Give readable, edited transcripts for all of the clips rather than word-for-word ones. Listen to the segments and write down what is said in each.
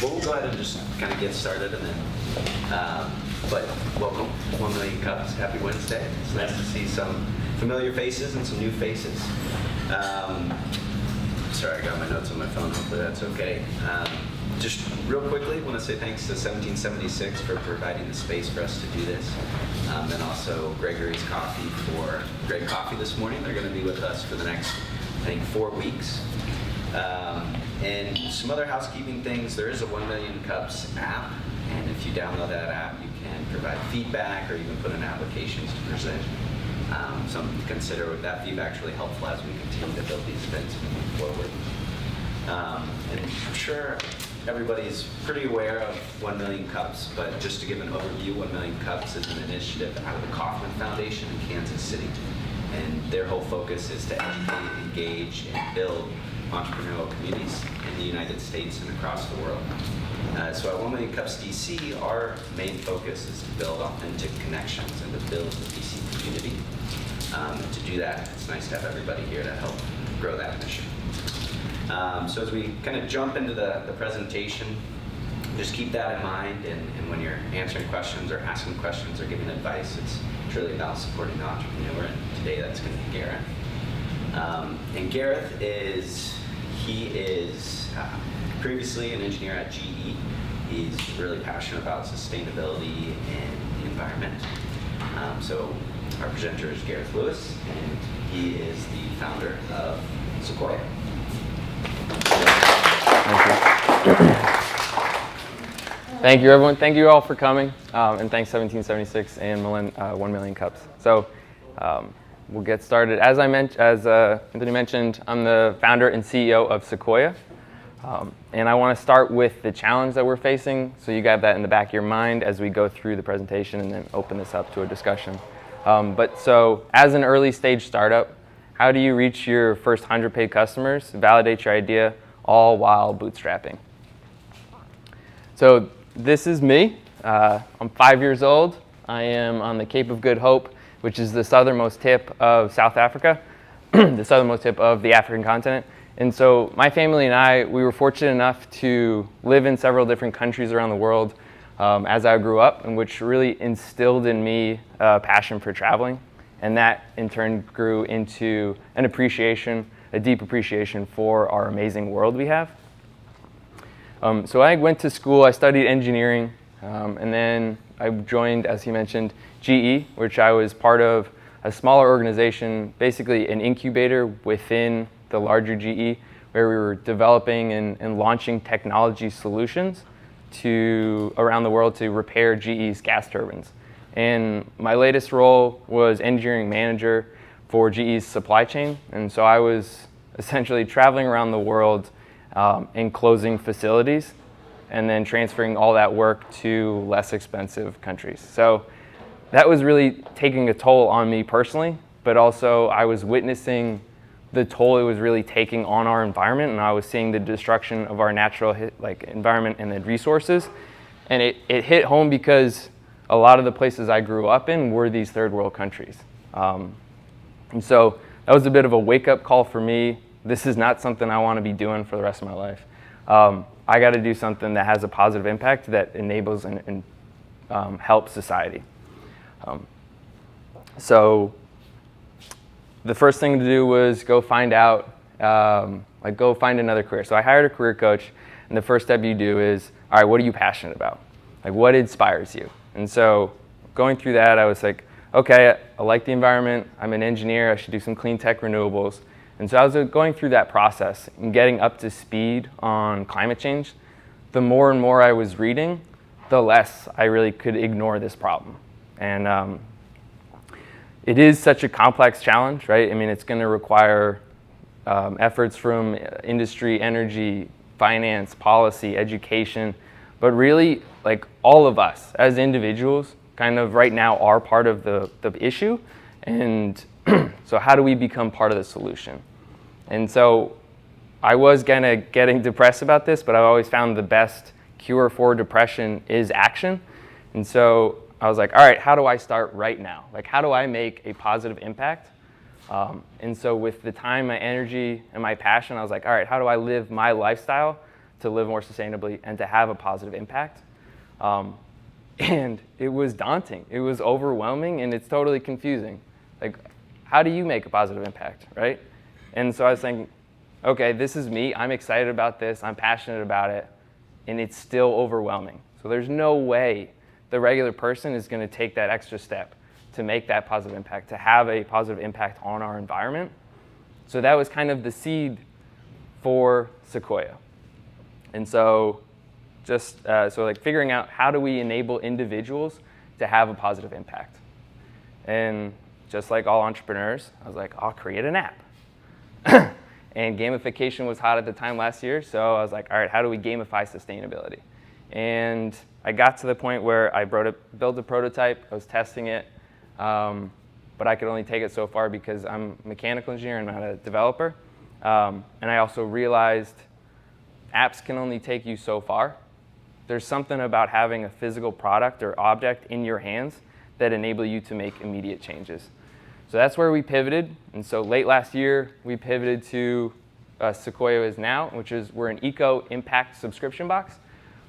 we'll go ahead and just kind of get started, and then, but welcome, 1 Million Cups. Happy Wednesday. It's nice to see some familiar faces and some new faces. Sorry, I got my notes on my phone. Hopefully that's okay. Just real quickly, I want to say thanks to 1776 for providing the space for us to do this. And also Gregory's Coffee for Greg Coffee this morning. They're going to be with us for the next, I think, 4 weeks. And some other housekeeping things. There is a 1 Million Cups app, and if you download that app, you can provide feedback or even put in applications to present. Something to consider. With that feedback really helpful as we continue to build these events moving forward. And I'm sure everybody's pretty aware of 1 Million Cups, but just to give an overview, 1 Million Cups is an initiative out of the Kauffman Foundation in Kansas City. And their whole focus is to educate, engage, and build entrepreneurial communities in the United States and across the world. So at 1 Million Cups DC, our main focus is to build authentic connections and to build the DC community. And to do that, it's nice to have everybody here to help grow that mission. So as we kind of jump into the presentation, just keep that in mind, and when you're answering questions or asking questions or giving advice, it's really about supporting the entrepreneur, and today that's going to be Gareth. And Gareth is previously an engineer at GE. He's really passionate about sustainability and the environment. So our presenter is Gareth Lewis, and he is the founder of Sekoyia. Thank you, everyone. Thank you all for coming, and thanks 1776 and 1 Million Cups. So we'll get started. As Anthony mentioned, I'm the founder and CEO of Sekoyia, and I want to start with the challenge that we're facing, so you got that in the back of your mind as we go through the presentation and then open this up to a discussion. So as an early stage startup, how do you reach your first 100 paid customers, validate your idea, all while bootstrapping? So this is me. I'm 5 years old. I am on the Cape of Good Hope, which is the southernmost tip of South Africa, the southernmost tip of the African continent. And so my family and I, we were fortunate enough to live in several different countries around the world as I grew up, and which really instilled in me a passion for traveling. And that in turn grew into an appreciation, a deep appreciation for our amazing world we have. So I went to school, I studied engineering, and then I joined, as he mentioned, GE, which I was part of a smaller organization, basically an incubator within the larger GE, where we were developing and launching technology solutions around the world to repair GE's gas turbines. And my latest role was engineering manager for GE's supply chain. And so I was essentially traveling around the world and closing facilities and then transferring all that work to less expensive countries. So that was really taking a toll on me personally, but also I was witnessing the toll it was really taking on our environment, and I was seeing the destruction of our natural environment and the resources. And it hit home because a lot of the places I grew up in were these third world countries. And so that was a bit of a wake-up call for me. This is not something I want to be doing for the rest of my life. I got to do something that has a positive impact that enables and helps society. So the first thing to do was go find out, go find another career. So I hired a career coach, and the first step you do is, all right, what are you passionate about? Like, what inspires you? And so going through that, I was like, okay, I like the environment. I'm an engineer. I should do some clean tech renewables. And so I was going through that process and getting up to speed on climate change. The more and more I was reading, the less I really could ignore this problem. And it is such a complex challenge, right? I mean, it's going to require efforts from industry, energy, finance, policy, education, but really, like, all of us as individuals kind of right now are part of the issue. And so how do we become part of the solution? And so I was getting depressed about this, but I've always found the best cure for depression is action. And so I was like, all right, how do I start right now? Like, how do I make a positive impact? And so with the time, my energy, and my passion, I was like, all right, how do I live my lifestyle to live more sustainably, and to have a positive impact. And it was daunting. It was overwhelming, and it's totally confusing. Like, how do you make a positive impact, right? And so I was thinking, okay, this is me. I'm excited about this. I'm passionate about it, and it's still overwhelming. So there's no way the regular person is going to take that extra step to make that positive impact, to have a positive impact on our environment. So that was kind of the seed for Sekoyia. And so just like figuring out how do we enable individuals to have a positive impact. And just like all entrepreneurs, I was like, I'll create an app. And gamification was hot at the time last year, so I was like, all right, how do we gamify sustainability? And I got to the point where I built a prototype, I was testing it, but I could only take it so far because I'm a mechanical engineer and not a developer. And I also realized apps can only take you so far. There's something about having a physical product or object in your hands that enable you to make immediate changes. So that's where we pivoted. And so late last year, we pivoted to Sekoyia is now, which is we're an eco-impact subscription box,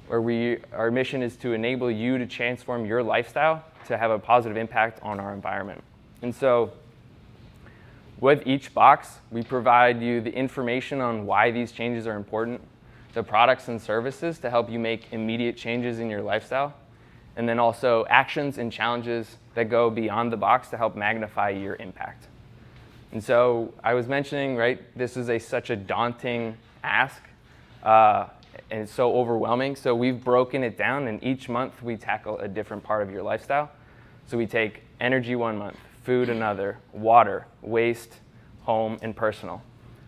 where our mission is to enable you to transform your lifestyle to have a positive impact on our environment. And so with each box, we provide you the information on why these changes are important, the products and services to help you make immediate changes in your lifestyle, and then also actions and challenges that go beyond the box to help magnify your impact. And so I was mentioning, right, this is such a daunting ask, and it's so overwhelming. So we've broken it down, and each month we tackle a different part of your lifestyle. So we take energy one month, food another, water, waste, home, and personal.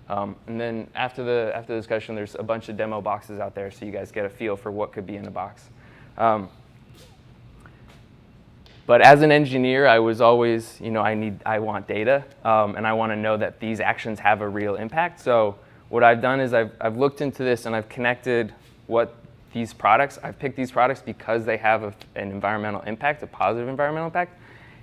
And then after the discussion, there's a bunch of demo boxes out there, so you guys get a feel for what could be in a box. But as an engineer, I was always, I want data, and I want to know that these actions have a real impact. So what I've done is I've looked into this and I've connected I've picked these products because they have an environmental impact, a positive environmental impact,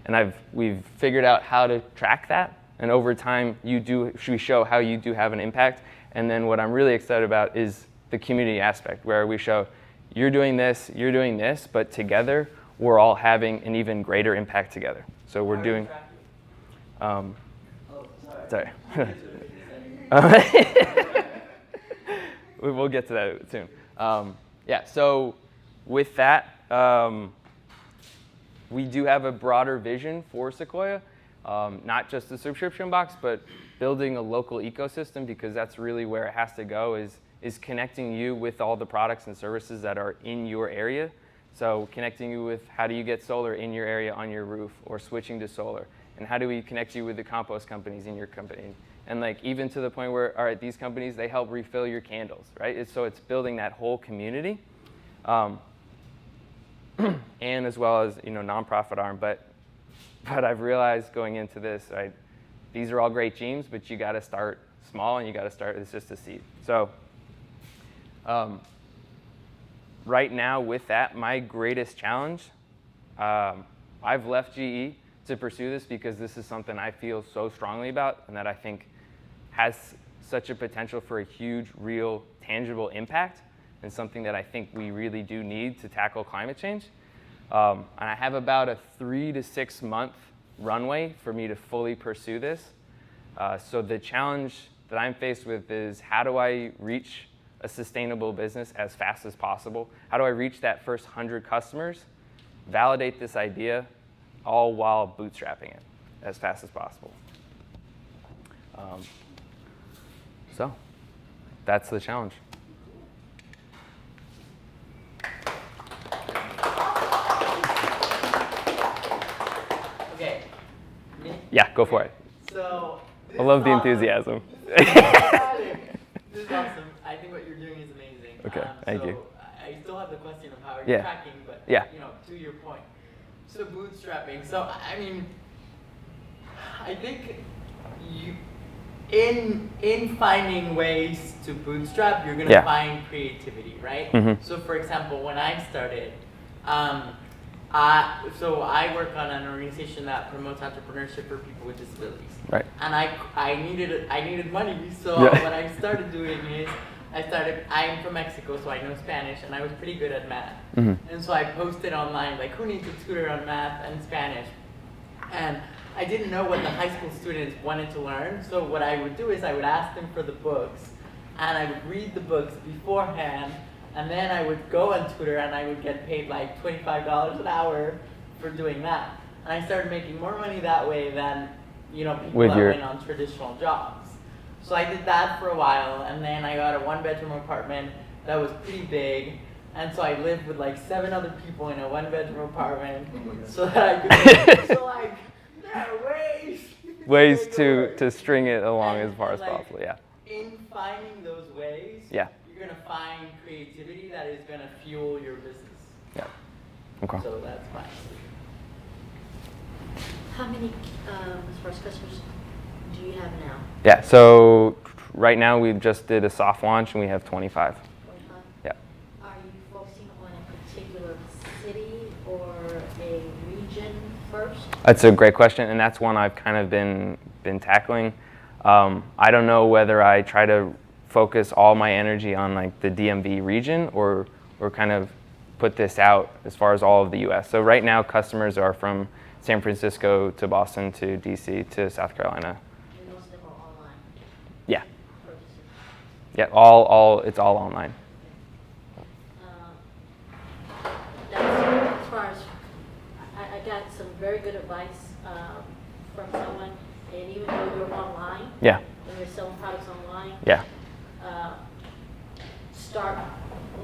and we've figured out how to track that. And over time, we show how you do have an impact. And then what I'm really excited about is the community aspect, where we show you're doing this, but together, we're all having an even greater impact together. So we're doing. Sorry. We'll get to that soon. So with that, we do have a broader vision for Sekoyia, not just the subscription box, but building a local ecosystem, because that's really where it has to go, is connecting you with all the products and services that are in your area. So connecting you with how do you get solar in your area on your roof, or switching to solar, and how do we connect you with the compost companies in your company, and like even to the point where, all right, these companies, they help refill your candles, right? So it's building that whole community, and as well as nonprofit arm. But I've realized going into this, right, these are all great dreams, but you got to start small, and you got to start. It's just a seed. So. Right now with that, my greatest challenge, I've left GE to pursue this because this is something I feel so strongly about, and that I think has such a potential for a huge, real, tangible impact, and something that I think we really do need to tackle climate change. And I have about a 3 to 6 month runway for me to fully pursue this. So the challenge that I'm faced with is, how do I reach a sustainable business as fast as possible? How do I reach that first 100 customers, validate this idea, all while bootstrapping it as fast as possible? So that's the challenge. Okay. Yeah, go for it. So I love the enthusiasm. This is awesome. I think what you're doing is amazing. Okay, thank you. I still have the question of how you're tracking, but to your point. So bootstrapping. So I mean, I think in finding ways to bootstrap, you're gonna find creativity, right? Mm-hmm. So for example, when I started, so I work on an organization that promotes entrepreneurship for people with disabilities. Right. And I needed money, so what I started doing is I'm from Mexico, so I know Spanish, and I was pretty good at math. Mm-hmm. And so I posted online, like, who needs a tutor on math and Spanish? And I didn't know what the high school students wanted to learn, so what I would do is I would ask them for the books, and I would read the books beforehand, and then I would go on Tutor, and I would get paid like $25 an hour for doing that. And I started making more money that way than, you know, people that went on traditional jobs. So I did that for a while, and then I got a 1-bedroom apartment that was pretty big, and so I lived with like 7 other people in a 1-bedroom apartment, so that I could, so like, there are ways to string it along as far as possible, yeah. In finding those ways, yeah, you're gonna find creativity that is gonna fuel your business. Yeah. Okay. So that's fine. How many, as far as customers, do you have now? Yeah, so right now we just did a soft launch and we have 25. 25? Yeah. Are you focusing on a particular city or a region first? That's a great question, and that's one I've kind of been tackling. I don't know whether I try to focus all my energy on like the DMV region or kind of put this out as far as all of the US. So right now customers are from San Francisco to Boston to DC to South Carolina. And most of them are online? Yeah. Purchases? Yeah, it's all online. That's, as far as, I got some very good advice from someone, and even though you're online, yeah, and you're selling products online, yeah, start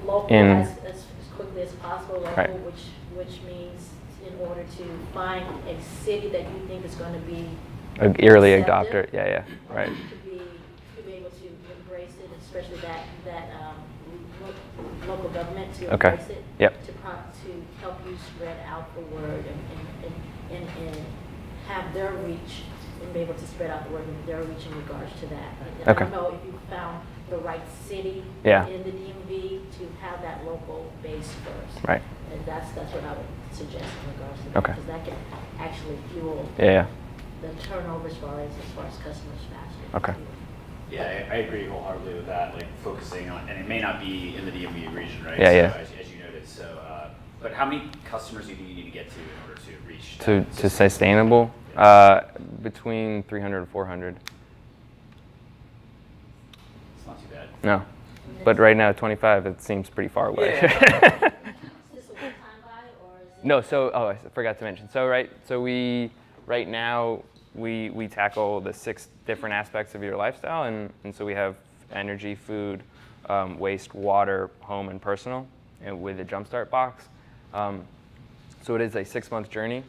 local as quickly as possible, local, right. which means in order to find a city that you think is going to be an early adopter, yeah, right. To be able to embrace it, especially that local government to Okay. embrace it, Yep. to help you spread out the word and have their reach and be able to spread out the word and their reach in regards to that. I Okay. don't know if you found the right city Yeah. in the DMV to have that local base first. Right. And that's what I would suggest in regards to that. Okay. Because that can actually fuel Yeah. the turnover as far as customers faster. Okay. Yeah, I agree wholeheartedly with that. Like focusing on, and it may not be in the DMV region, right? Yeah, so, as you noted. So, but how many customers do you need to get to in order to reach? To sustainable, between 300 and 400. It's not too bad. No, but right now 25. It seems pretty far away. Is this a one-time buy or is it? No, I forgot to mention. So right now we tackle the 6 different aspects of your lifestyle, and so we have energy, food, waste, water, home, and personal, and with a jumpstart box. So it is a 6-month journey,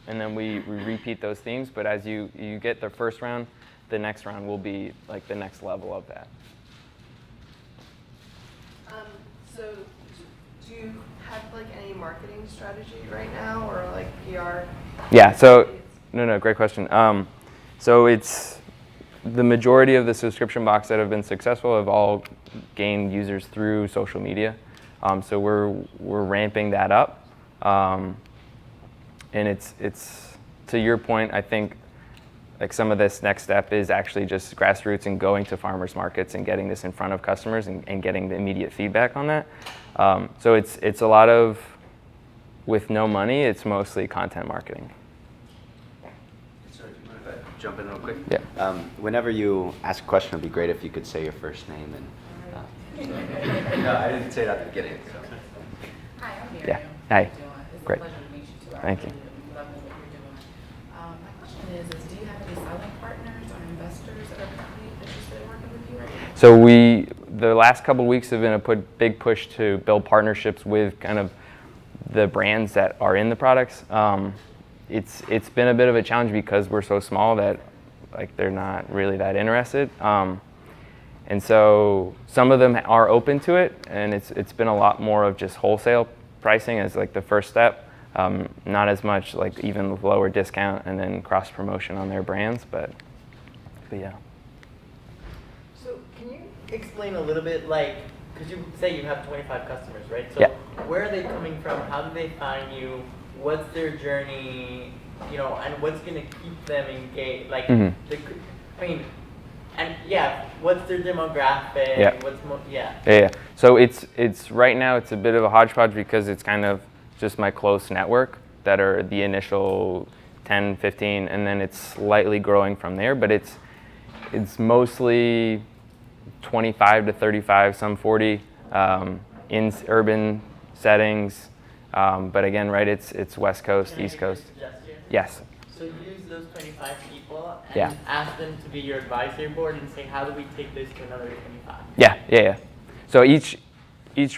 and then we repeat those themes. But as you get the first round, the next round will be like the next level of that. So do you have like any marketing strategy right now or like PR? Yeah, so no, great question. So it's the majority of the subscription box that have been successful have all gained users through social media. So we're ramping that up. And it's to your point, I think like some of this next step is actually just grassroots and going to farmers markets and getting this in front of customers and getting the immediate feedback on that. So it's a lot of, with no money, it's mostly content marketing. Sorry, do you mind if I jump in real quick? Yeah. Whenever you ask a question, it'd be great if you could say your first name and. No, I didn't say it at the beginning. So. Hi, I'm Miriam. Yeah. Hi. It's Great. a pleasure to meet you too. Thank you. I love what you're doing. My question is do you have any selling partners or investors that are currently interested in working with you right now? So the last couple of weeks have been a big push to build partnerships with kind of the brands that are in the products. It's been a bit of a challenge because we're so small that like they're not really that interested. And so some of them are open to it, and it's been a lot more of just wholesale pricing as like the first step, not as much like even lower discount and then cross promotion on their brands, but yeah. So can you explain a little bit, like, because you say you have 25 customers, right? So Yeah. where are they coming from? How do they find you? What's their journey? You know, and what's going to keep them engaged? Like, Mhm. I mean, And yeah, what's their demographic? Yeah. Yeah. Yeah. So it's right now it's a bit of a hodgepodge because it's kind of just my close network that are the initial 10, 15, and then it's slightly growing from there. But it's mostly 25 to 35, some 40 in urban settings. But again, right, it's West Coast, Can I East make a Coast. suggestion? Yes. So use those 25 people and Yeah. ask them to be your advisory board and say, how do we take this to another 25? Yeah. So each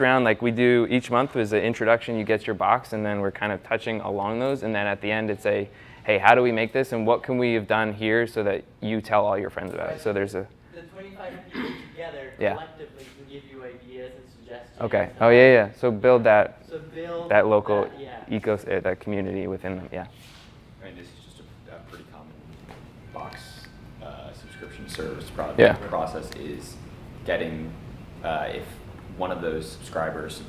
round, like we do each month, is an introduction. You get your box, and then we're kind of touching along those. And then at the end, it's a, hey, how do we make this, and what can we have done here so that you tell all your friends about it. So there's a. The 25 people together Yeah. collectively can give you ideas and suggestions. Okay. Oh yeah. So build that So build that local yeah. that community within them. Yeah. I mean, this is just a pretty common box subscription service process is getting, if one of those subscribers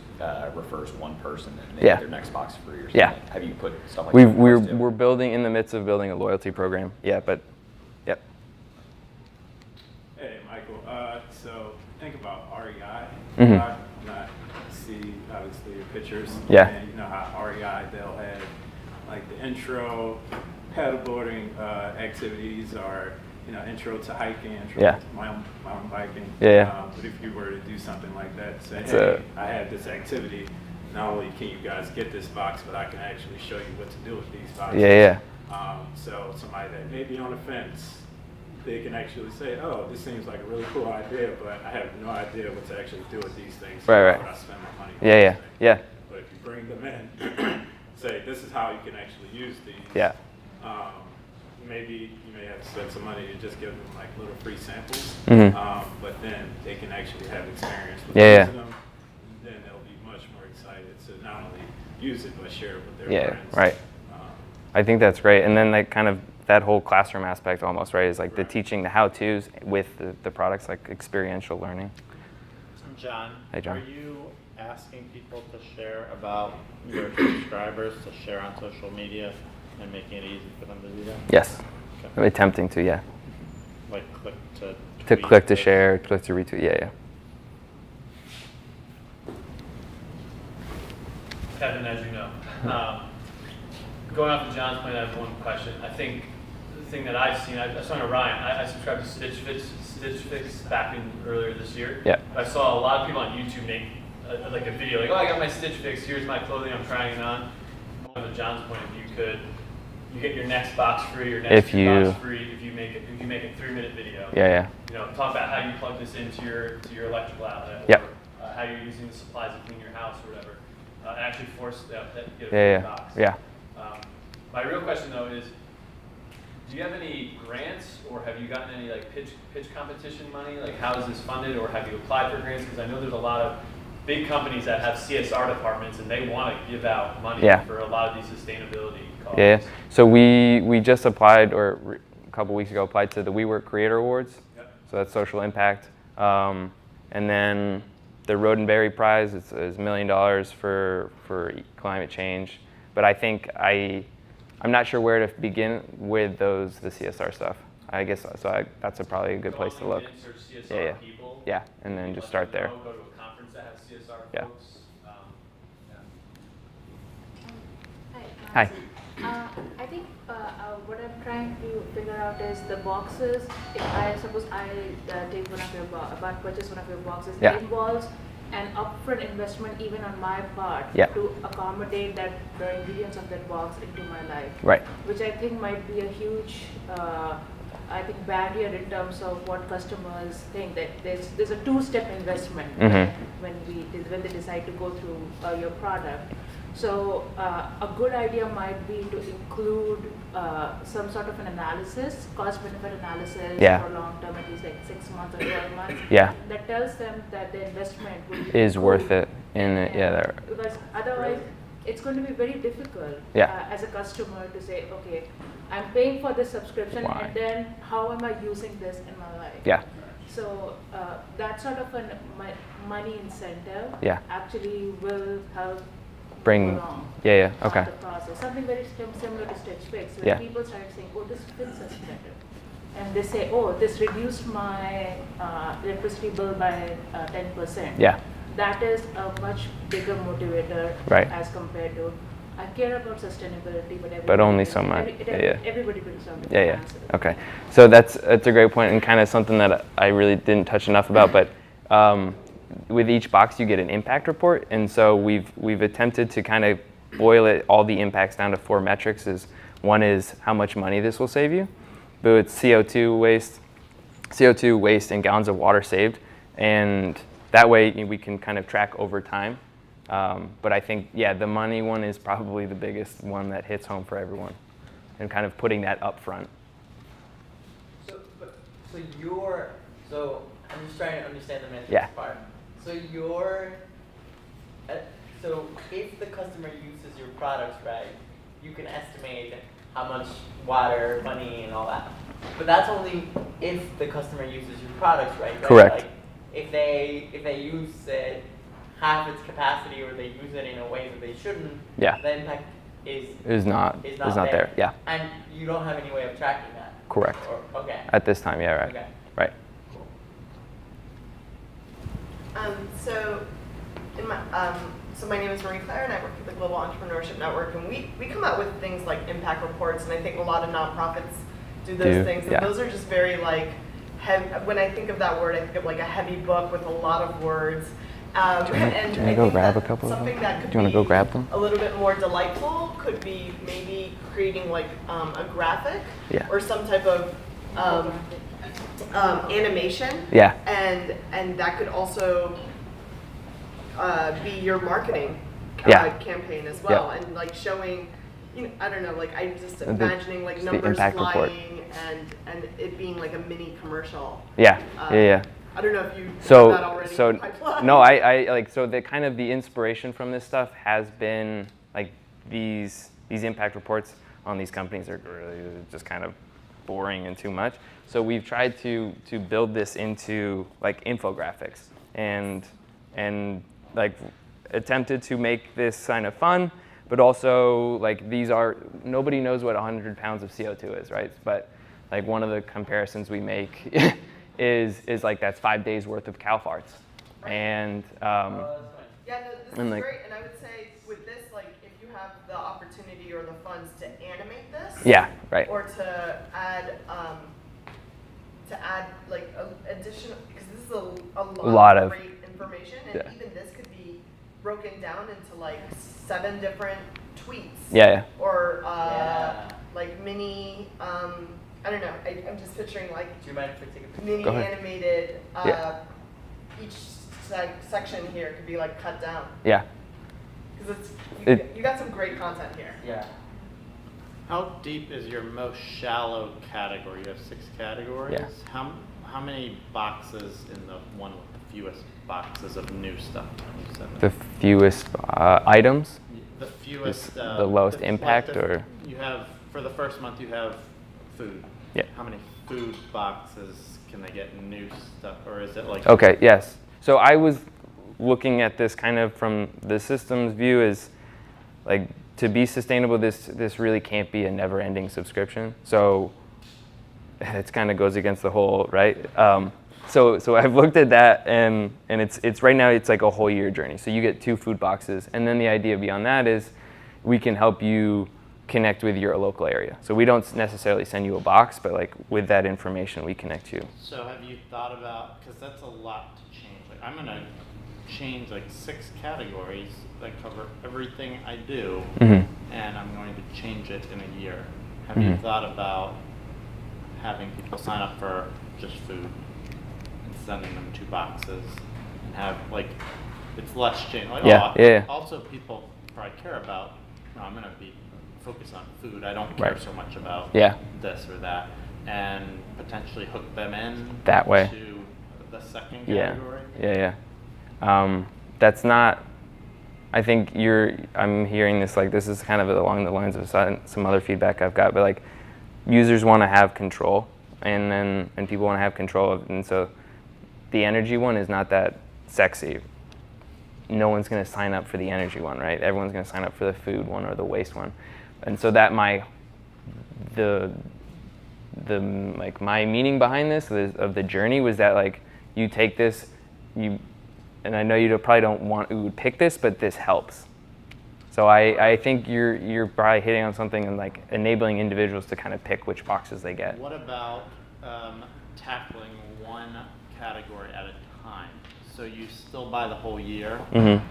refers one person, then they get their next box free or something. Yeah. Have you put stuff like We're that? we're building in the midst of building a loyalty program. Yeah, but yep. Hey, Michael. So think about REI. Mhm. Not see obviously your pictures. Yeah. And you know how REI they'll have like the intro paddleboarding activities or intro to hiking, intro Yeah. to mountain biking. Yeah. But if you were to do something like that, say, It's hey, I have this activity. Not only can you guys get this box, but I can actually show you what to do with these boxes. Yeah. So somebody that may be on the fence, they can actually say, oh, this seems like a really cool idea, but I have no idea what to actually do with these things. Right. Why would I spend my money on Yeah. this thing? Yeah. But if you bring them in, say, this is how you can actually use these. Yeah. Maybe you may have to spend some money to just give them like little free samples. Mhm. But then they can actually have experience with Yeah. using them. Then they'll be much more excited to not only use it, but share it with their Yeah. friends. Right. I think that's great. And then like kind of that whole classroom aspect almost, right, is like the Right. teaching the how-tos with the products, like experiential learning. John, Hey, John. are you asking people to share about your subscribers, to share on social media and making it easy for them to do that? Yes. Okay. Attempting to, yeah. Like click to To tweet click to this? share, click to retweet, yeah. Kevin, as you know, going off of John's point, I have one question. I think the thing that I've seen, I saw Ryan, I subscribed to Stitch Fix back in earlier this year. Yeah. I saw a lot of people on YouTube make like a video, like, oh, I got my Stitch Fix, here's my clothing, I'm trying it on. One of John's point, you get your next box free, your next box free if you make a 3-minute video. Yeah. Talk about how you plug this into your electrical outlet, Yep. or how you're using the supplies to clean your house or whatever. Actually force that to get a Yeah. free box. Yeah. My real question though is, do you have any grants or have you gotten any like pitch competition money? Like how is this funded, or have you applied for grants? Because I know there's a lot of big companies that have CSR departments and they want to give out money for a lot of these sustainability causes. Yeah. So we just applied, or a couple weeks ago applied to the WeWork Creator Awards. Yep. So that's social impact. And then the Road and Berry Prize is $1 million for climate change. But I think I'm not sure where to begin with the CSR stuff. I guess so. That's probably a good place to look. Search CSR people. Yeah, and then just start there. Go to a conference that has CSR Yeah. folks. Hi. I think what I'm trying to figure out is the boxes. If I suppose I take one of your purchase one of your boxes, Yeah. it involves an upfront investment even on my part Yeah. to accommodate the ingredients of that box into my life. Right. Which I think might be a huge barrier in terms of what customers think, that there's a two-step investment when they decide to go through your product. So a good idea might be to include some sort of an analysis, cost-benefit analysis for long-term, at least like 6 months or 12 months. Yeah. That tells them that the investment Is worth it in it. Yeah. Because otherwise, it's going to be very difficult as a customer to say, okay, I'm paying for this subscription, Why? and then how am I using this in my life? Yeah. So that sort of a money incentive actually will help Bring. along Okay. the process. Something very similar to Stitch Fix, where Yeah. people start saying, oh, this fits us better. and they say, oh, this reduced my electricity bill by 10%. Yeah. That is a much bigger motivator Right. as compared to, I care about sustainability, but only so much. Everybody brings something. Yeah. Okay. So that's a great point, and kind of something that I really didn't touch enough about. But with each box, you get an impact report, and so we've attempted to kind of boil all the impacts down to 4 metrics. One is how much money this will save you, but it's CO2 waste, and gallons of water saved, and that way we can kind of track over time. But I think, the money one is probably the biggest one that hits home for everyone, and kind of putting that up front. So I'm just trying to understand the metrics Yeah. part. So so if the customer uses your products right, you can estimate how much water, money, and all that. But that's only if the customer uses your products right. Correct. Like if they use it half its capacity, or they use it in a way that they shouldn't, the impact is not there. Yeah. And you don't have any way of tracking that. Correct. Okay. At this time, right. Okay. Right. So, my name is Marie Claire, and I work for the Global Entrepreneurship Network, and we come out with things like impact reports, and I think a lot of nonprofits do those things, and those are just very like, when I think of that word, I think of like a heavy book with a lot of words. Do you want to go grab a couple of them? Do you want to go grab them? A little bit more delightful could be maybe creating like a graphic or some type of animation. Yeah. And that could also be your marketing campaign as well, and like showing, I don't know, like I'm just imagining like numbers flying and it being like a mini commercial. Yeah. I don't know if you have that already. No, I like, so the kind of the inspiration from this stuff has been like these impact reports on these companies are really just kind of boring and too much. So we've tried to build this into like infographics and like attempted to make this kind of fun, but also like nobody knows what 100 pounds of CO2 is, right? But like one of the comparisons we make is like that's 5 days worth of cow farts. And this is great, and I would say with this, like if you have the opportunity or the funds to animate this, or to add like additional, because this is a lot of great information, and even this could be broken down into like 7 different tweets. Or like mini. I don't know. I'm just picturing like Do you mind if I take a picture? mini animated. Each section here could be like cut down. Yeah. Because you got some great content here. Yeah. How deep is your most shallow category? You have 6 categories. Yeah. How many boxes in the one with the fewest boxes of new stuff? The fewest items? The fewest. The lowest impact, or? You have, for the first month, you have food. Yeah. How many food boxes can they get new stuff, or is it like? Okay. Yes. So I was looking at this kind of from the systems view is like, to be sustainable, this really can't be a never-ending subscription. So it kind of goes against the whole, right? So I've looked at that, and it's right now it's like a whole year journey. So you get 2 food boxes, and then the idea beyond that is we can help you connect with your local area. So we don't necessarily send you a box, but like with that information, we connect you. So have you thought about, because that's a lot to change. Like I'm gonna change like 6 categories that cover everything I do, and I'm going to change it in a year. Have you thought about having people sign up for just food and sending them 2 boxes and have like, it's less change. Like, also people probably care about, I'm gonna be focused on food. I don't care so much about this or that, and potentially hook them in that way to the second category. That's not, I think I'm hearing this, like this is kind of along the lines of some other feedback I've got, but like users want to have control, and people want to have control of, and so the energy one is not that sexy. No one's going to sign up for the energy one, right? Everyone's going to sign up for the food one or the waste one. And so that the the like my meaning behind this of the journey was that like you take this, and I know you probably don't want you would pick this, but this helps. So I think you're probably hitting on something and like enabling individuals to kind of pick which boxes they get. What about tackling one category at a time? So you still buy the whole year,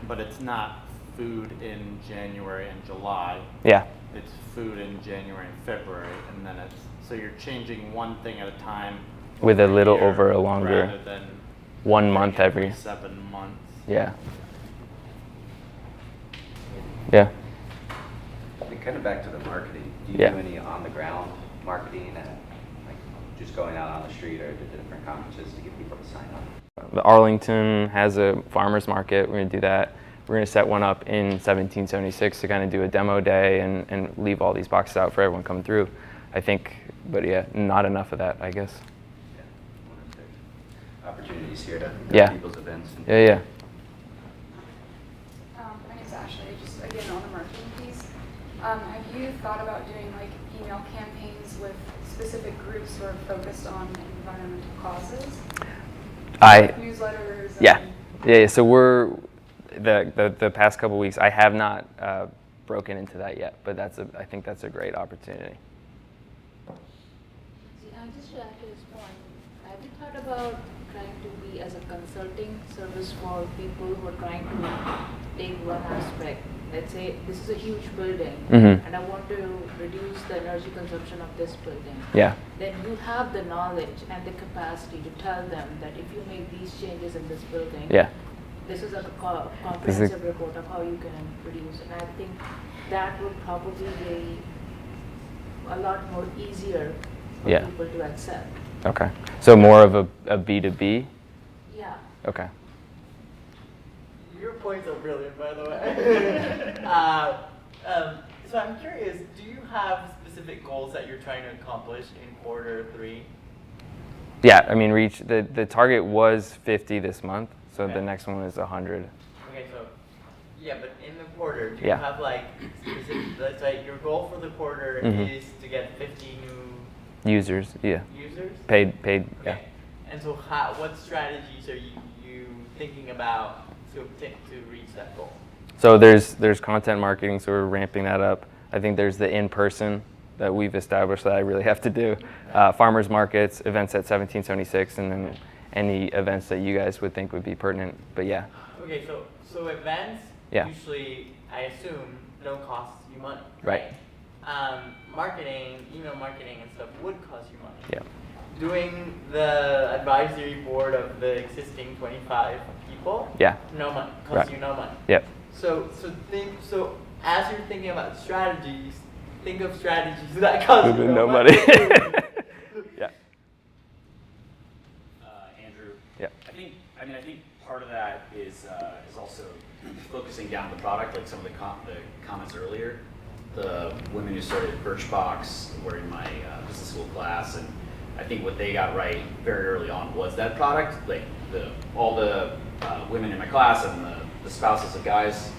but it's not food in January and July. Yeah. It's food in January and February, and then so you're changing one thing at a time. With a little over a longer, rather than 1 month every 7 months. Yeah. Yeah. And kind of back to the marketing. Do you Yeah. do any on-the-ground marketing and like just going out on the street or to different conferences to get people to sign up? The Arlington has a farmer's market. We're going to do that. We're going to set one up in 1776 to kind of do a demo day and leave all these boxes out for everyone coming through. I think, but yeah, not enough of that, I guess. Yeah. I wonder if there's opportunities here to go Yeah. to people's events. And Yeah. My name's Ashley. Just again on the marketing piece. Have you thought about doing like email campaigns with specific groups who are focused on environmental causes? Like newsletters. Yeah. So we're the past couple weeks. I have not broken into that yet, but I think that's a great opportunity. Just to add to his point, have you thought about trying to be as a consulting service for people who are trying to take one aspect? Let's say this is a huge building, and I want to reduce the energy consumption of this building. Yeah. Then you have the knowledge and the capacity to tell them that if you make these changes in this building, this is a comprehensive report of how you can reduce. And I think that would probably be a lot more easier for people to accept. Okay. So more of a B2B? Yeah. Okay. Your points are brilliant, by the way. So I'm curious, do you have specific goals that you're trying to accomplish in quarter 3? Yeah, I mean, the target was 50 this month, so the next one is 100. Okay, so yeah, but in the quarter, do you have like specific? Let's say your goal for the quarter is to get 50 new users. Yeah. Users. Paid. Okay. Yeah. And so, what strategies are you thinking about to reach that goal? So there's content marketing, so we're ramping that up. I think there's the in-person that we've established that I really have to do. Farmers markets, events at 1776, and then any events that you guys would think would be pertinent. But yeah. Okay, so events usually, I assume, don't cost you money. Right. Marketing, email marketing and stuff would cost you money. Yeah. Doing the advisory board of the existing 25 people. Yeah. No money. Costs you no money. Yep. So as you're thinking about strategies, think of strategies that cost you no money. Yeah. Andrew. Yeah. I think part of that is also focusing down the product, like some of the comments earlier. The women who started Birchbox were in my business school class, and I think what they got right very early on was that product. Like all the women in my class and the spouses of guys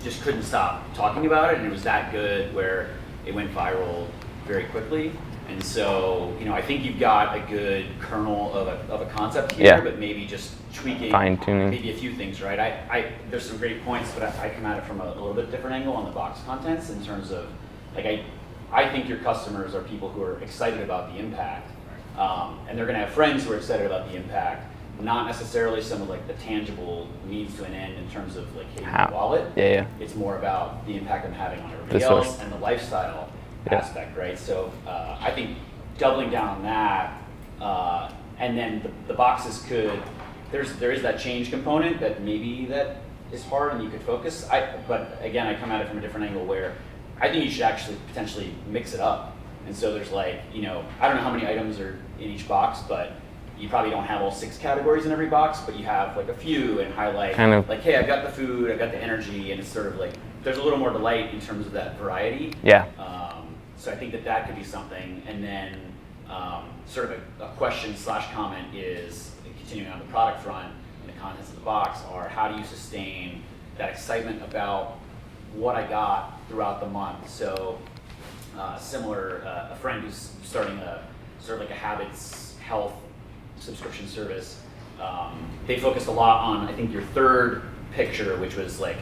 just couldn't stop talking about it, and it was that good where it went viral very quickly. And so, I think you've got a good kernel of a concept here, but maybe just tweaking, fine-tuning, maybe a few things, right? There's some great points, but I come at it from a little bit different angle on the box contents in terms of, like, I think your customers are people who are excited about the impact, and they're going to have friends who are excited about the impact, not necessarily some of like the tangible means to an end in terms of like hitting the wallet. Yeah. It's more about the impact I'm having on everybody else and the lifestyle aspect, right? So I think doubling down on that, and then the boxes there is that change component that maybe that is hard and you could focus. But again, I come at it from a different angle where I think you should actually potentially mix it up. And so there's like, I don't know how many items are in each box, but you probably don't have all 6 categories in every box, but you have like a few and highlight like, hey, I've got the food, I've got the energy, and it's sort of like, there's a little more delight in terms of that variety. Yeah. So I think that could be something. And then sort of a question/comment is, continuing on the product front and the contents of the box are, how do you sustain that excitement about what I got throughout the month? So similar, a friend who's starting a sort of like a habits health subscription service. They focused a lot on, I think, your third picture, which was like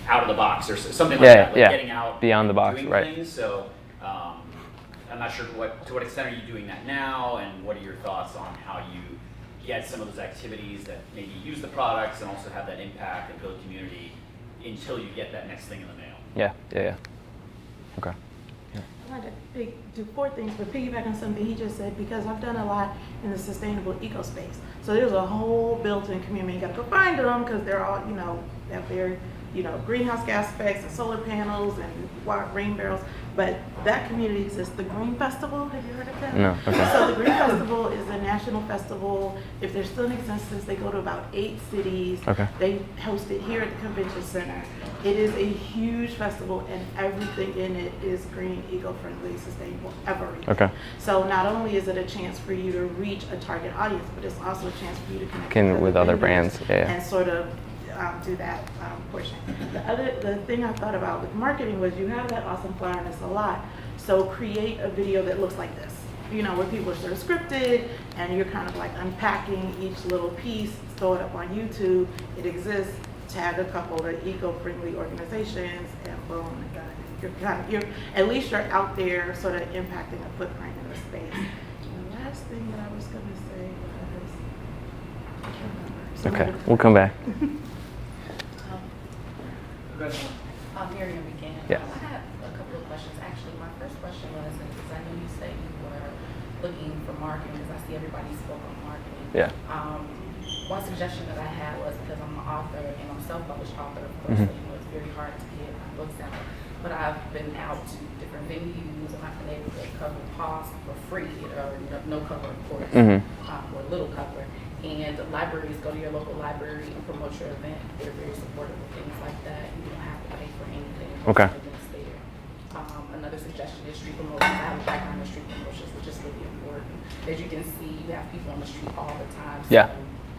out of the box or something like that, like getting out beyond the box, doing right? Things. So I'm not sure to what extent are you doing that now, and what are your thoughts on how you get some of those activities that maybe use the products and also have that impact and build community until you get that next thing in the mail? Yeah. Okay. I wanted to do 4 things, but piggyback on something he just said, because I've done a lot in the sustainable eco space. So there's a whole built-in community. You got to go find them because they're all, they have their, greenhouse gas effects and solar panels and rain barrels. But that community exists. The Green Festival, have you heard of that? No. Okay. So the Green Festival is a national festival. If they're still in existence, they go to about 8 cities. Okay. They host it here at the convention center. It is a huge festival, and everything in it is green, eco-friendly, sustainable, everything. Okay. So not only is it a chance for you to reach a target audience, but it's also a chance for you to connect with other vendors brands, yeah. and sort of do that portion. The thing I thought about with marketing was you have that awesome flyer and it's a lot. So create a video that looks like this, where people are sort of scripted and you're kind of like unpacking each little piece, throw it up on YouTube. It exists. Tag a couple of eco-friendly organizations, and boom, you're at least you're out there, sort of impacting a footprint in the space. And the last thing that I was going to say was, I can't remember. Okay, we'll come back. Miriam began. Yes. I have a couple of questions. Actually, my first question was, because I know you said you were looking for marketing, because I see everybody spoke on marketing. Yeah. One suggestion that I had was, because I'm an author and I'm a self-published author, of course, so, it's very hard to get my books out. But I've been out to different venues and I've been able to cover costs for free, or no cover, of course, or little cover. And libraries, go to your local library and promote your event. They're very supportive of things like that. You don't have to pay for anything. Okay. Events there. Another suggestion is street promotions. I have a background in street promotions, which is really important. As you can see, you have people on the street all the time. Yeah.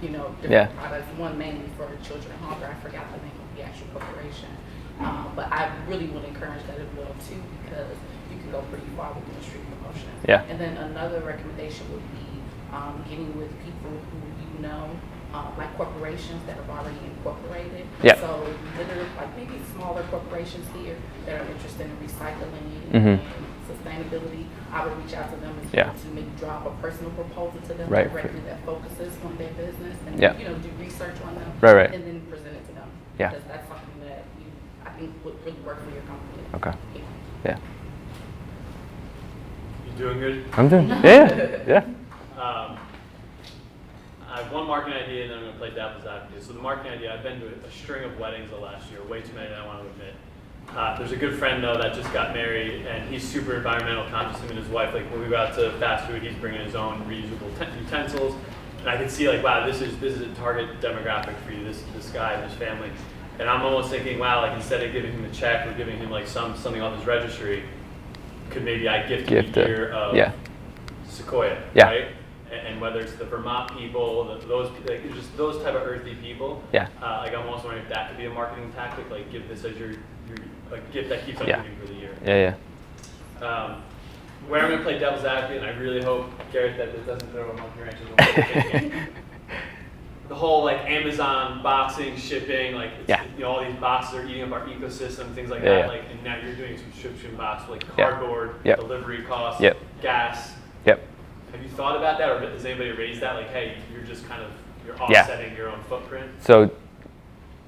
Different products. One mainly for children hunger. I forgot the name of the actual corporation. But I really would encourage that as well too, because you can go pretty far with the street promotion. Yeah. And then another recommendation would be getting with people who like corporations that have already incorporated. Yeah. So literally, like maybe smaller corporations here that are interested in recycling and sustainability. I would reach out to them and to maybe drop a personal proposal to them directly that focuses on their business and do research on them and then present it to them. Yeah. Because that's something that I think would really work for your company. Okay. Yeah. You doing good? I'm doing. Yeah. I have one marketing idea, and then I'm going to play devil's advocate. So the marketing idea, I've been to a string of weddings the last year, way too many than I want to admit. There's a good friend, though, that just got married, and he's super environmental conscious, him and his wife. Like, when we go out to fast food, he's bringing his own reusable utensils. And I can see, like, wow, this is a target demographic for you, this guy and his family. And I'm almost thinking, wow, like, instead of giving him a check or giving him, like, something off his registry, could maybe I gift him a year of Sekoyia, right? And whether it's the Vermont people, just those type of earthy people. Yeah. Like, I'm almost wondering if that could be a marketing tactic, like give this as your gift that keeps on giving for the year. Yeah. Where I'm going to play devil's advocate, and I really hope, Gareth, that this doesn't throw a monkey wrench in the whole like Amazon boxing, shipping, like all these boxes are eating up our ecosystem, things like that. Like, and now you're doing a subscription box, like cardboard, delivery costs, gas. Have you thought about that, or has anybody raised that? Like, hey, you're just kind of offsetting your own footprint. So,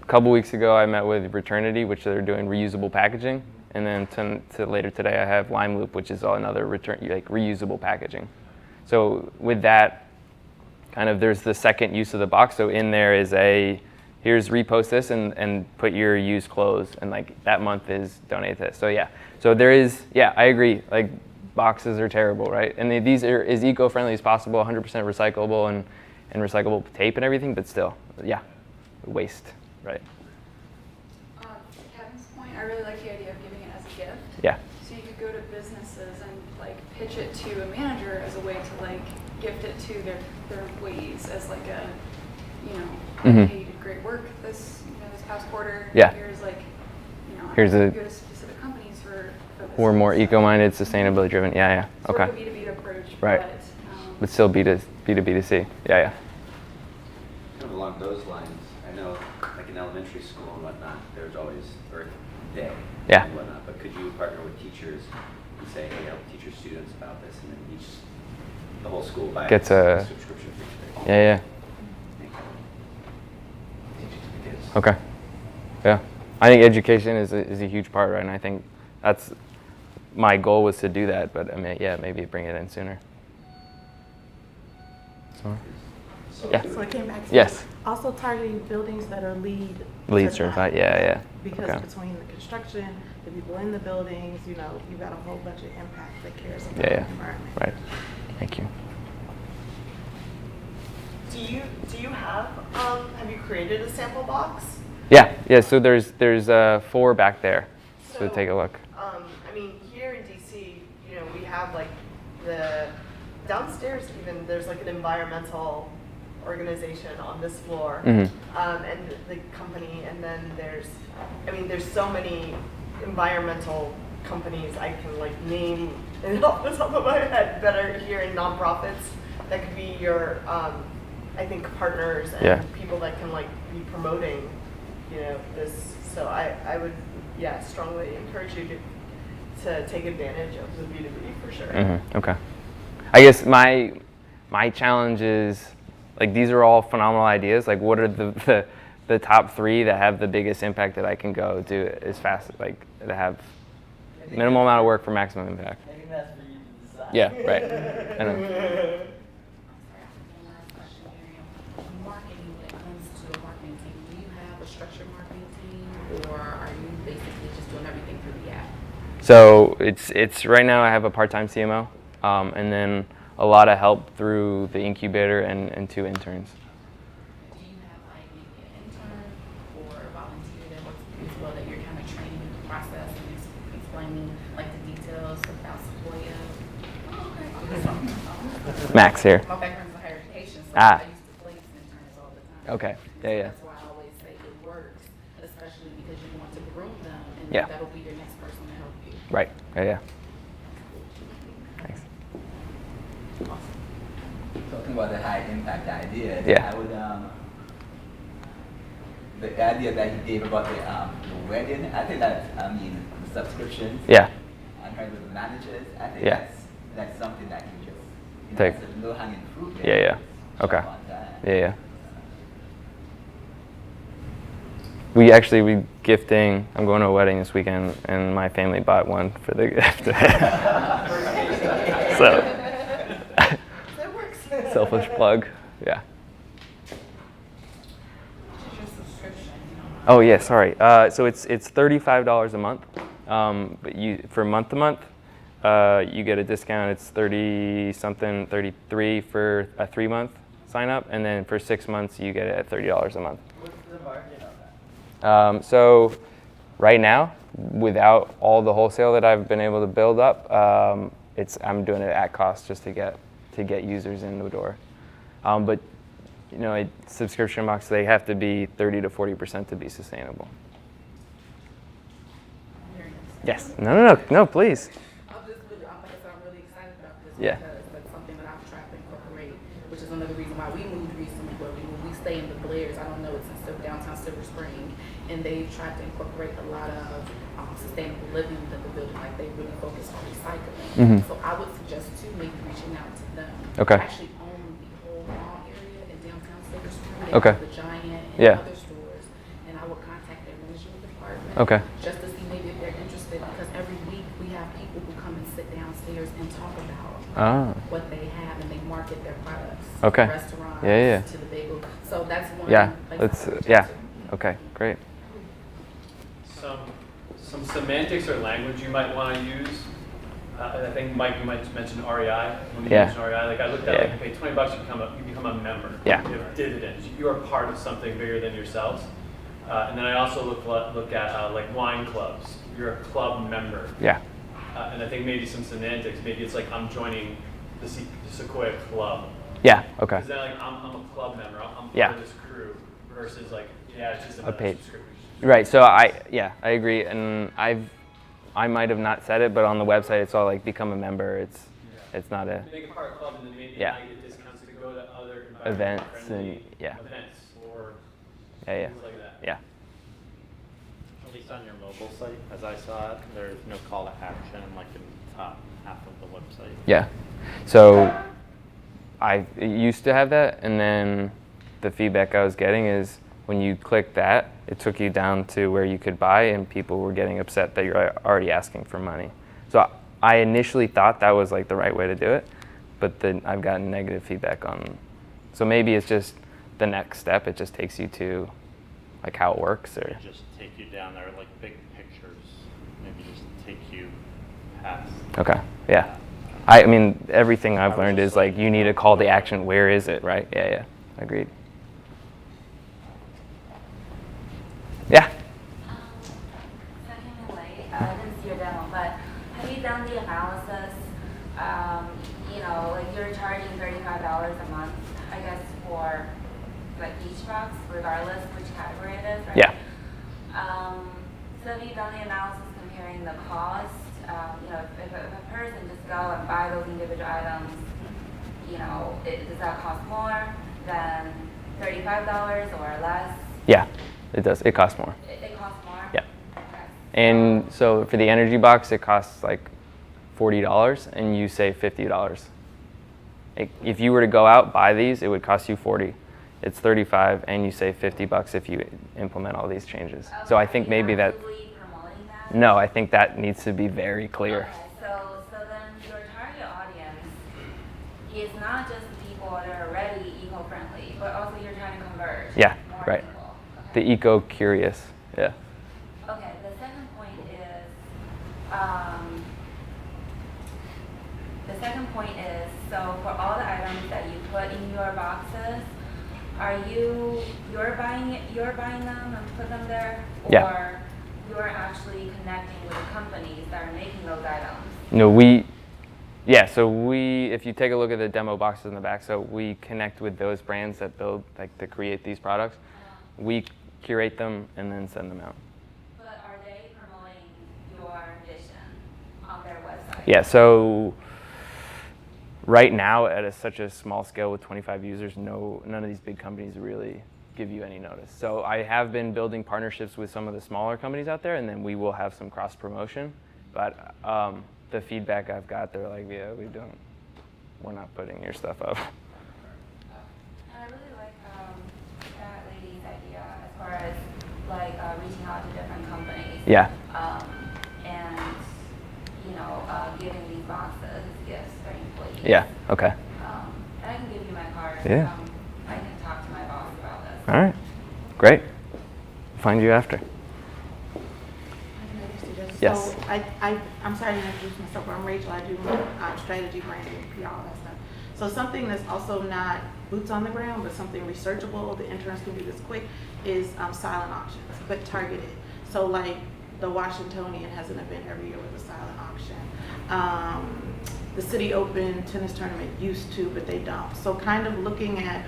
a couple weeks ago, I met with Returnity, which they're doing reusable packaging, and then to later today, I have Lime Loop, which is another reusable packaging. So with that, kind of there's the second use of the box. So in there is here's repost this and put your used clothes, and like that month is donate this. So so there is I agree. Like, boxes are terrible, right? And these are as eco-friendly as possible, 100% recyclable and recyclable tape and everything, but still, waste, right? To Kevin's point, I really like the idea of giving it as a gift. Yeah. So you could go to businesses and like pitch it to a manager as a way to like gift it to their employees as like a, hey, you did great work this past quarter. Yeah. Here's here's go to specific companies for we're more eco-minded, sustainability driven. Sort Okay. of a B2B approach, Right. but but still B2B2C. Yeah. Kind of along those lines, I know like in elementary school and whatnot, there's always Earth Day and whatnot, but could you partner with teachers and say, hey, I'll teach your students about this, and then the whole school buys Gets a subscription for each day? Yeah. Okay. Yeah. I think education is a huge part, right? And I think that's my goal was to do that, but I mean, yeah, maybe bring it in sooner. So it came back to yes. Also targeting buildings that are LEED certified. Yeah. Because between the construction, the people in the buildings, you've got a whole bunch of impact that cares about the environment. Right. Thank you. Do you have you created a sample box? Yeah. So there's 4 back there. So take a look. I mean, here in DC, we have like the downstairs. Even there's like an environmental organization on this floor, and the company, and then there's so many environmental companies I can like name off the top of my head that are here in nonprofits that could be your I think partners and people that can like be promoting this. So I would strongly encourage you to take advantage of the B2B for sure. Okay. I guess my challenge is like these are all phenomenal ideas. Like what are the top 3 that have the biggest impact that I can go do as fast, like to have minimal amount of work for maximum impact? I think that's for you to decide. Yeah, right. I know. Marketing, when it comes to a marketing team, do you have a structured marketing team, or are you basically just doing everything through the app? So it's right now I have a part-time CMO, and then a lot of help through the incubator and 2 interns. Do you have like maybe an intern or a volunteer that works with you as well, that you're kind of training in the process and explaining like the details about Sekoyia? Max here. My background's in higher education, so I used to place interns all the time. Okay. So that's why I always say it works, especially because you want to groom them, and that'll be your next person to help you. Right. Yeah. Thanks. Talking about the high impact ideas, Yeah. I would the idea that you gave about the wedding, I think that the subscriptions. Yeah. And trying with the managers, I think that's something that you just Take. it's a low hanging fruit. Yeah. Okay. Yeah. We gifting. I'm going to a wedding this weekend, and my family bought one for the gift. So. That works. Selfish plug. Yeah. What's your subscription? Oh yeah, sorry. So it's $35 a month, but for month to month, you get a discount. It's 30-something, 33 for a 3-month sign up, and then for 6 months you get it at $30 a month. What's the margin on that? So right now, without all the wholesale that I've been able to build up, I'm doing it at cost just to get users in the door. But a subscription box, they have to be 30 to 40% to be sustainable. Yes. No, please. I'm really excited about this Yeah. because that's something that I've tried to incorporate, which is another reason why we moved recently, where we stay in the Blairs. I don't know, it's in downtown Silver Spring, and they've tried to incorporate a lot of sustainable living within the building. Like they really focus on recycling. So I would suggest too maybe reaching out to them. Okay. They actually own the whole mall area in downtown Silver Spring. They Okay. have the Giant and other stores, and I would contact their management department. Okay. Just to see maybe if they're interested, because every week we have people who come and sit downstairs and talk about what they have, and they market their products. Okay. To restaurants, Yeah. to the bagel. So that's one. Yeah. place I would reach out to. Okay. Great. Some semantics or language you might want to use. I think Mike, you might mention REI. When you mention REI, like I looked at, like you pay $20, you become a member. Yeah. You have dividends. You are part of something bigger than yourselves. And then I also look at like wine clubs. You're a club member. Yeah. And I think maybe some semantics. Maybe it's like I'm joining the Sekoyia club. Yeah. Okay. Because then like I'm a club member. I'm part of this crew. Versus like it's just another subscription. Right. So I agree, and I might have not said it, but on the website it's all like become a member. It's it's not a Make a part club and then maybe Yeah. I get discounts to go to other Events environmental-friendly and- yeah. events or yeah. things like that. Yeah. At least on your mobile site, as I saw it, there's no call to action like in the top half of the website. Yeah. So I used to have that, and then the feedback I was getting is when you click that, it took you down to where you could buy, and people were getting upset that you're already asking for money. So I initially thought that was like the right way to do it, but then I've gotten negative feedback on. So maybe it's just the next step. It just takes you to like how it works, or They just take you down there like big pictures. Maybe just take you past. okay, yeah. I mean, everything I've learned is like you need a call to action. Where is it, right? Yeah, agreed. Yeah. Second late, I didn't see your demo, but have you done the analysis? Like you're charging $35 a month, I guess, for like each box, regardless which category it is, right? Yeah. So have you done the analysis comparing the cost? If a person just go and buy those individual items, does that cost more than $35 or less? Yeah, it does. It costs more. It costs more? Yeah. Okay. And so for the energy box, it costs like $40, and you save $50. If you were to go out buy these, it would cost you $40. It's $35, and you save $50 if you implement all these changes. Okay. So I think maybe that. Actively promoting that? No, I think that needs to be very clear. Okay, so then your target audience is not just the people that are already eco-friendly, but also you're trying to convert Yeah, more right. people. The Okay. eco-curious. Yeah. Okay, the second point is, so for all the items that you put in your boxes, are you're buying them and put them there, or Yeah. you're actually connecting with the companies that are making those items? No, if you take a look at the demo boxes in the back, so we connect with those brands that build, like, to create these products. We curate them and then send them out. But are they promoting your vision on their website? Yeah, so right now at such a small scale with 25 users, none of these big companies really give you any notice. So I have been building partnerships with some of the smaller companies out there, and then we will have some cross promotion. But the feedback I've got, they're like, yeah, we're not putting your stuff up. I really like that lady's idea as far as reaching out to different companies. Yeah. And giving these boxes as gifts for employees. Yeah, okay. And I can give you my card. Yeah. I can talk to my boss about this. All right, great. Find you after. Yes. So I'm sorry to introduce myself, but I'm Rachel. I do strategy, branding, PR, all that stuff. So something that's also not boots on the ground, but something researchable, the interns can do this quick, is silent auctions, but targeted. So like the Washingtonian has an event every year with a silent auction. The City Open tennis tournament used to, but they don't. So kind of looking at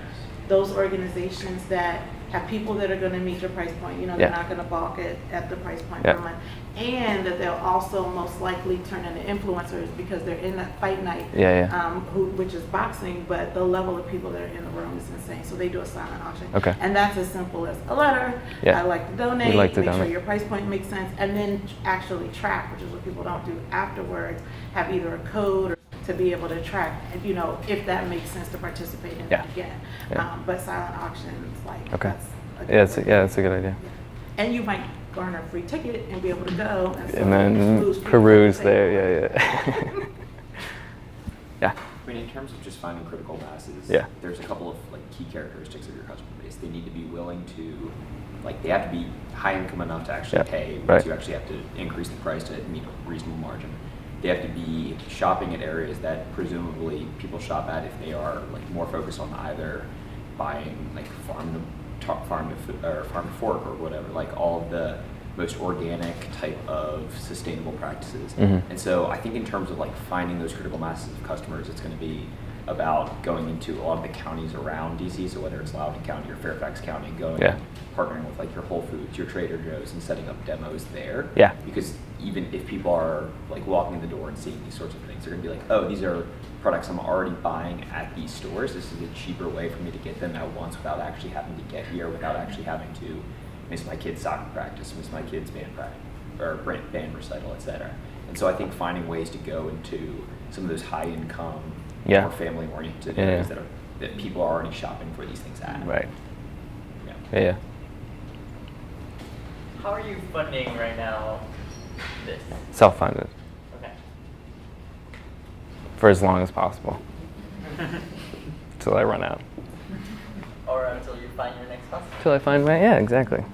those organizations that have people that are going to meet your price point. They're Yeah. not going to balk at the price point Yeah. per month. And that they'll also most likely turn into influencers because they're in that fight night, which is boxing, but the level of people that are in the room is insane. So they do a silent auction. Okay. And that's as simple as a letter. Yeah. I like to donate, We'd like to make sure donate. your price point makes sense, and then actually track, which is what people don't do afterwards, have either a code or to be able to track, if that makes sense to participate in it again. Yeah. But silent auctions, Okay. that's a good That's a good idea. And you might garner a free ticket and be able to go And then lose people peruse at the table. there, yeah. Yeah. I mean, in terms of just finding critical masses, Yeah. there's a couple of key characteristics of your customer base. They need to be willing to, they have to be high income enough to actually pay. Right. You actually have to increase the price to meet a reasonable margin. They have to be shopping at areas that presumably people shop at if they are more focused on either buying farm to fork or whatever, all of the most organic type of sustainable practices. Mm-hmm. And so I think in terms of finding those critical masses of customers, it's going to be about going into all of the counties around DC, so whether it's Loudoun County or Fairfax County, going Yeah. partnering with like your Whole Foods, your Trader Joe's, and setting up demos there. Yeah. Because even if people are like walking in the door and seeing these sorts of things, they're gonna be like, oh, these are products I'm already buying at these stores. This is a cheaper way for me to get them at once without actually having to get here, without actually having to miss my kid's soccer practice, miss my kid's band practice, or band recital, etc. And so I think finding ways to go into some of those high income, Yeah. more family oriented Yeah. areas that people are already shopping for these things at. Right. Yeah. Yeah. How are you funding right now this? Self-funded Okay. for as long as possible, until I run out. Or until you find your next hustle? Until I find my, yeah, exactly.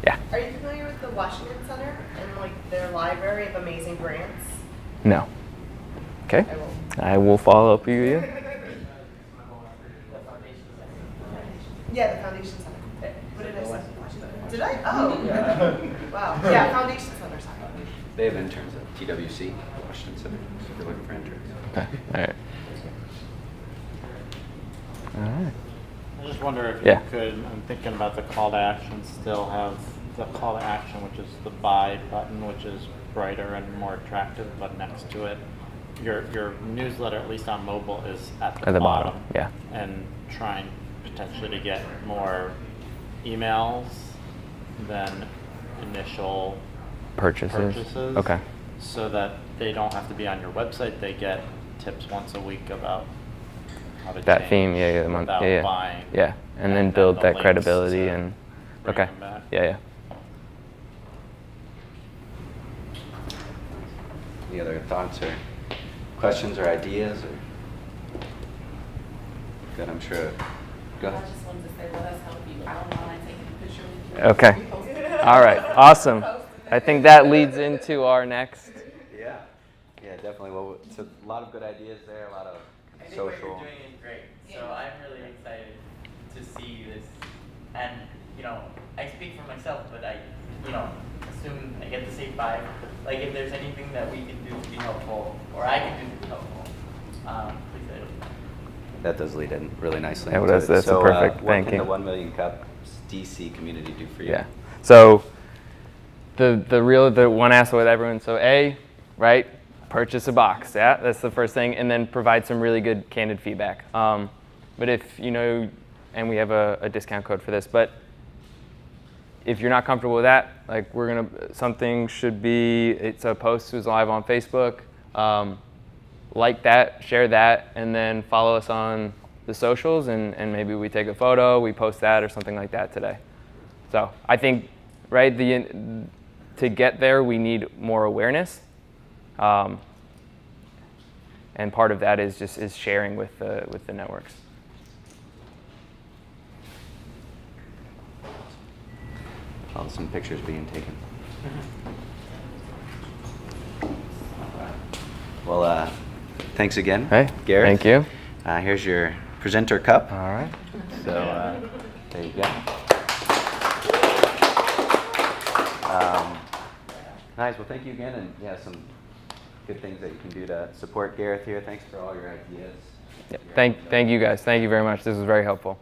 Yeah. Are you familiar with the Washington Center and like their library of amazing grants? No. Okay. I will. I will follow up with you. The foundation center. Yeah, the Foundation Center. What did I say? Did I? Oh. Wow. Yeah, Foundation Center. Sorry. They have interns at TWC, Washington Center. So we're looking for interns. Okay. All right. All right. I just wonder if Yeah. you could, I'm thinking about the call to action, still have the call to action, which is the buy button, which is brighter and more attractive, but next to it, your newsletter, at least on mobile, is at the bottom. Yeah. And trying potentially to get more emails than initial Purchases. Okay. so that they don't have to be on your website. They get tips once a week about how to That change theme, yeah, the month, without yeah, buying. yeah, and then build the that links credibility to and bring okay, them back. yeah. Any other thoughts or questions or ideas? Or good, I'm sure. Go I ahead. just wanted to say, let us help you. I don't mind taking a picture with you. Okay. We posted it. All right, awesome. I think that leads into our next. Yeah, yeah, definitely. Well, it's a lot of good ideas there, a lot of I think what social. you're doing is great. So I'm really excited to see this. And, you know, I speak for myself, but I, you know, assume I get to say 5. Like, if there's anything that we can do to be helpful, or I can do to be helpful, please let us know. That does lead in really nicely. Yeah, into that's- it. that's a So, perfect what thanking. can the 1 Million Cup DC community do for you? Yeah. So the one ask with everyone. So right, purchase a box. Yeah, that's the first thing, and then provide some really good candid feedback. But if you know, and we have a discount code for this, but if you're not comfortable with that, like something should be, it's a post who's live on Facebook. Like that, share that, and then follow us on the socials, and maybe we take a photo, we post that or something like that today. So I think, right, to get there, we need more awareness, and part of that is sharing with the networks. Oh, some pictures being taken. Well, thanks again, Hey, Gareth. thank you. Here's your presenter cup. All right. So there you go. Nice. Well, thank you again, and yeah, some good things that you can do to support Gareth here. Thanks for all your ideas. Yeah, thank you guys. Thank you very much. This was very helpful.